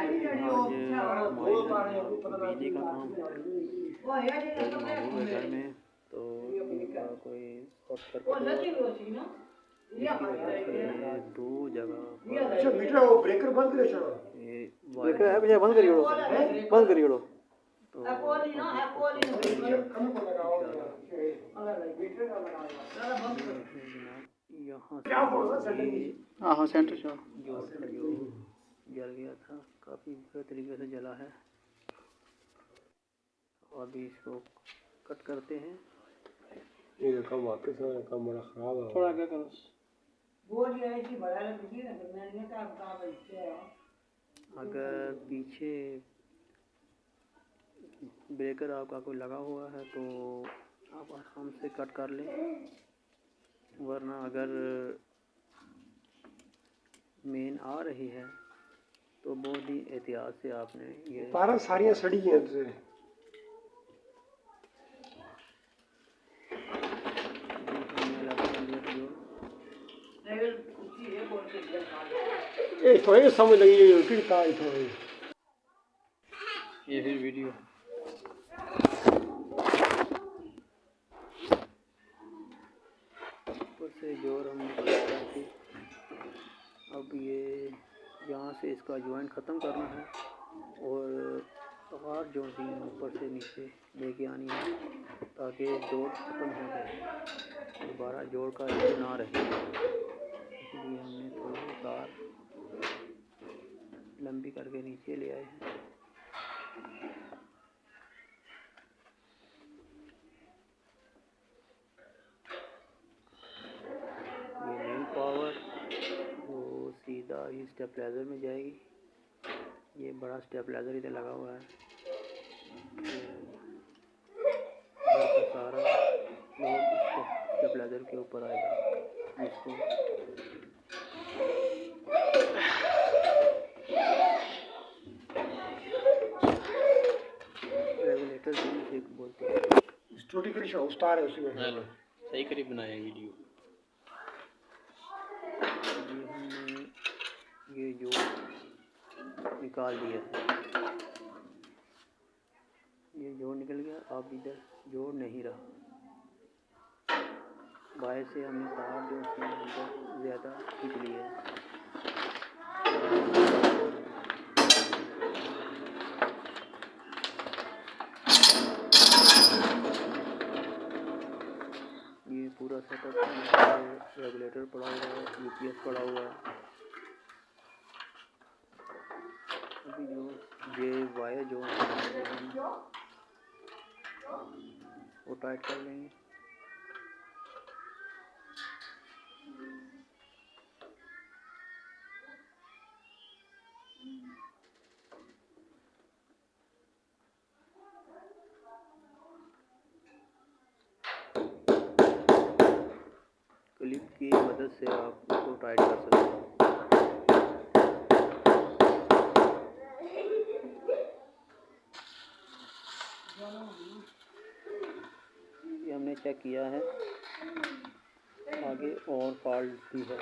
बिजली का काम तो मामू के घर में, तो इनका कोई शॉर्ट सर्किट हुआ था, इसकी वजह से दो जगह मीटर वो ब्रेकर बंद करे छोड़ो, ये ब्रेकर है भैया, बंद करिए, बंद करिए। तो यहाँ से हाँ सेंटर से जो जल गया था, काफ़ी बुरे तरीके से जला है। और भी इसको कट करते हैं। ये कम वापस कम बड़ा खराब है, थोड़ा क्या करो अगर पीछे ब्रेकर आपका कोई लगा हुआ है तो आप आराम से कट कर लें, वरना अगर मेन आ रही है तो बहुत ही एहतियात से आपने ये तारा सारियां सड़ी हैं से ये थोड़ी समझ लगी कि तार थोड़ी ये फिर वीडियो ऊपर से जोर हमने किया थी। अब ये यहाँ से इसका जॉइंट ख़त्म करना है और तार जो भी ऊपर से नीचे लेके आनी है, ताकि जोड़ ख़त्म हो जाए, दोबारा जोड़ का इशू ना रहे। इसलिए हमने थोड़ी तार लंबी करके नीचे ले आए हैं। ये मेन पावर वो सीधा ही स्टेबलाइज़र में जाएगी। ये बड़ा स्टेबलाइज़र इधर लगा हुआ है, तो सारा लोड स्टेबलाइज़र के ऊपर आएगा। इसको रेगुलेटर भी बोलते हैं। स्टूडियो के शो स्टार है उसी में। हेलो सही करीब बनाया वीडियो। ये जो निकाल दिया है, ये जोड़ निकल गया। अब इधर जोड़ नहीं रहा, बाहर से हमने तार जो उसमें अंदर ज़्यादा खींच लिया है। ये पूरा सेटअप, रेगुलेटर पड़ा हुआ है, यूपीएस पड़ा हुआ है। अभी जो ये वायर जो वो टाइट कर लेंगे। क्लिप की मदद से आप इसको टाइट कर सकते हैं। ये हमने चेक किया है, आगे और फॉल्ट भी है।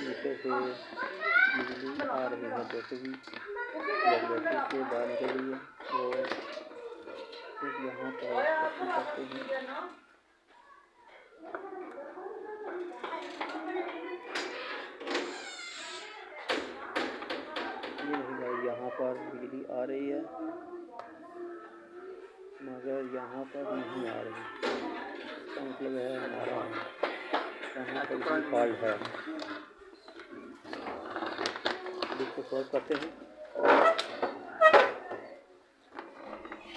नीचे से बिजली आ रही है, जैसे भी रेगुलेटर से बाहर निकल रही है, और फिर यहाँ पर करते हैं। यहाँ पर बिजली आ रही है मगर यहाँ पर नहीं आ रही, इसका मतलब है हमारा यहाँ पर भी फॉल्ट है। इसको सॉल्व करते हैं।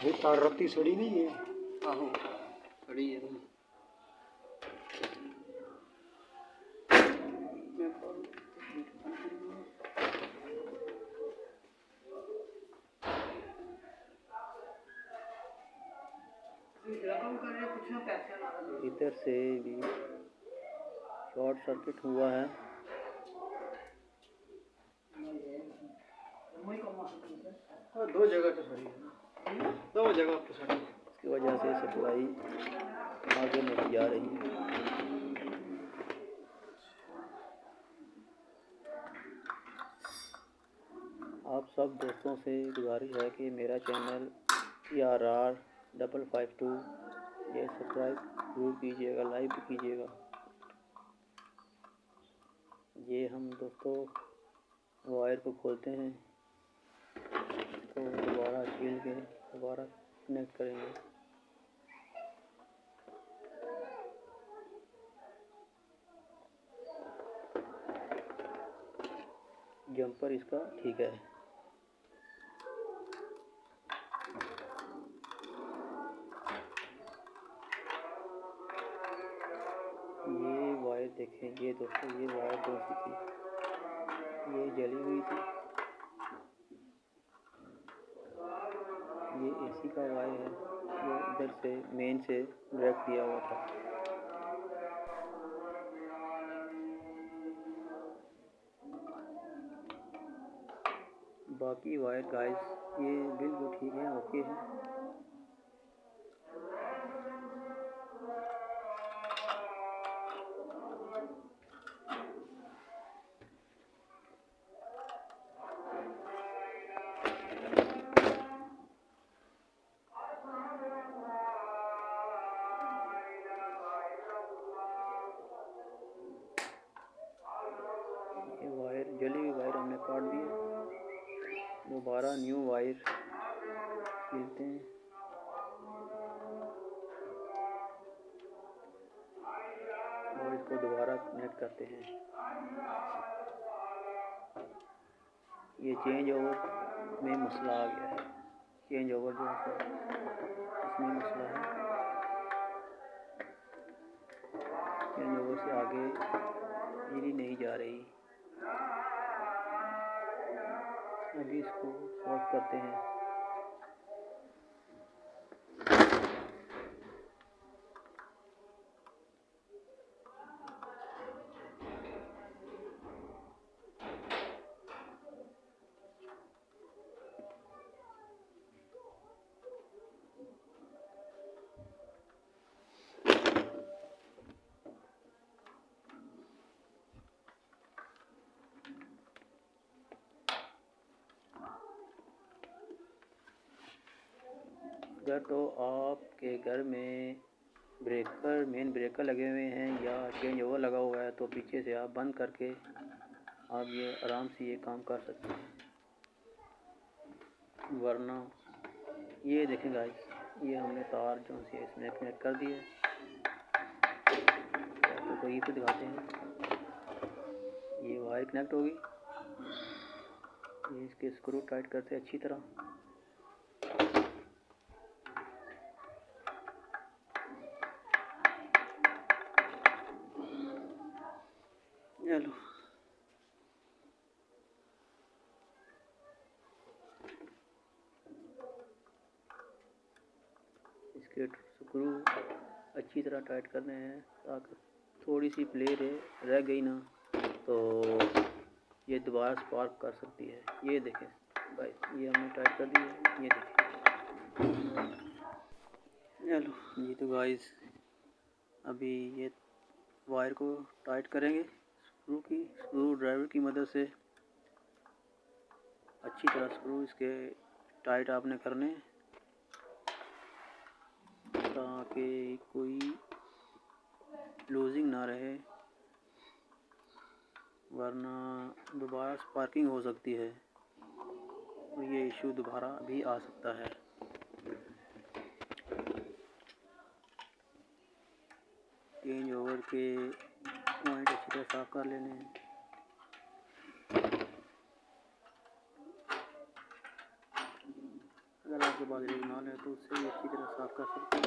ये तार रत्ती सड़ी नहीं है। आहो सड़ी है। इधर से भी शॉर्ट सर्किट हुआ है। दो जगह तो सड़ी है, दो जगह तो सड़ी है। इसकी वजह से सप्लाई आगे नहीं जा रही है। आप सब दोस्तों से गुजारिश है कि मेरा चैनल ERR552 ये सब्सक्राइब जरूर कीजिएगा, लाइक भी कीजिएगा। ये हम दोस्तों वायर को खोलते हैं, इसको दोबारा छील के दोबारा कनेक्ट करेंगे। जंपर इसका ठीक है। ये वायर देखें, ये दोस्तों ये वायर कौन सी थी, ये जली हुई थी। ये एसी का वायर है जो इधर से मेन से डायरेक्ट दिया हुआ था। बाकी वायर गाइस ये बिल्कुल ठीक है, ओके है। ये वायर जली हुई वायर हमने काट दी, दोबारा न्यू वायर खींचते हैं। और इसको दोबारा कनेक्ट करते हैं। ये चेंज ओवर में मसला आ गया है, चेंज ओवर जो है इसमें मसला है। चेंज ओवर से आगे हीरी नहीं जा रही। अभी इसको सॉल्व करते हैं। अगर तो आपके घर में ब्रेकर मेन ब्रेकर लगे हुए हैं या चेंज ओवर लगा हुआ है तो पीछे से आप बंद करके आप ये आराम से ये काम कर सकते हैं। वरना ये देखें गाइस, ये हमने तार जो है इसमें कनेक्ट कर दिए। तो ये पे दिखाते हैं, ये वायर कनेक्ट होगी। ये इसके स्क्रू टाइट करते हैं अच्छी तरह। चलो इसके स्क्रू अच्छी तरह टाइट करने हैं ताकि थोड़ी सी प्ले रह गई ना तो ये दोबारा स्पार्क कर सकती है। ये देखें गाइस, ये हमने टाइट कर दी है, ये देखें। चलो ये तो गाइस अभी ये वायर को टाइट करेंगे स्क्रू ड्राइवर की मदद से। अच्छी तरह स्क्रू इसके टाइट आपने करने ताकि कोई लूजिंग ना रहे, वरना दोबारा स्पार्किंग हो सकती है और ये इशू दोबारा भी आ सकता है। चेंज ओवर के पॉइंट अच्छी तरह साफ कर लेने हैं। अगर आपके पास रेगनाल है तो उससे भी अच्छी तरह साफ कर सकते हैं।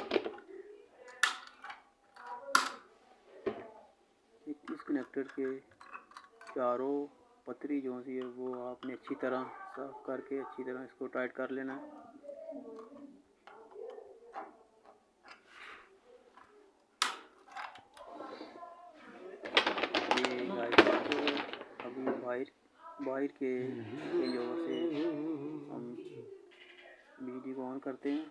21 कनेक्टर के चारों पतरी जो सी है वो आपने अच्छी तरह साफ करके अच्छी तरह इसको टाइट कर लेना है। ये गाइस अभी वायर के चेंज ओवर से हम बिजली को ऑन करते हैं।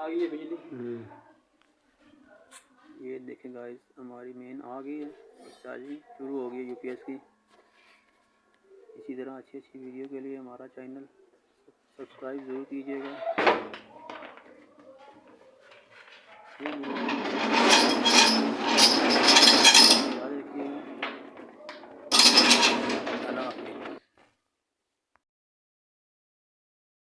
आ गई है बिजली। ये देखें गाइस, हमारी मेन आ गई है और चार्जिंग शुरू हो गई है यूपीएस की। इसी तरह अच्छी अच्छी वीडियो के लिए हमारा चैनल सब्सक्राइब ज़रूर कीजिएगा।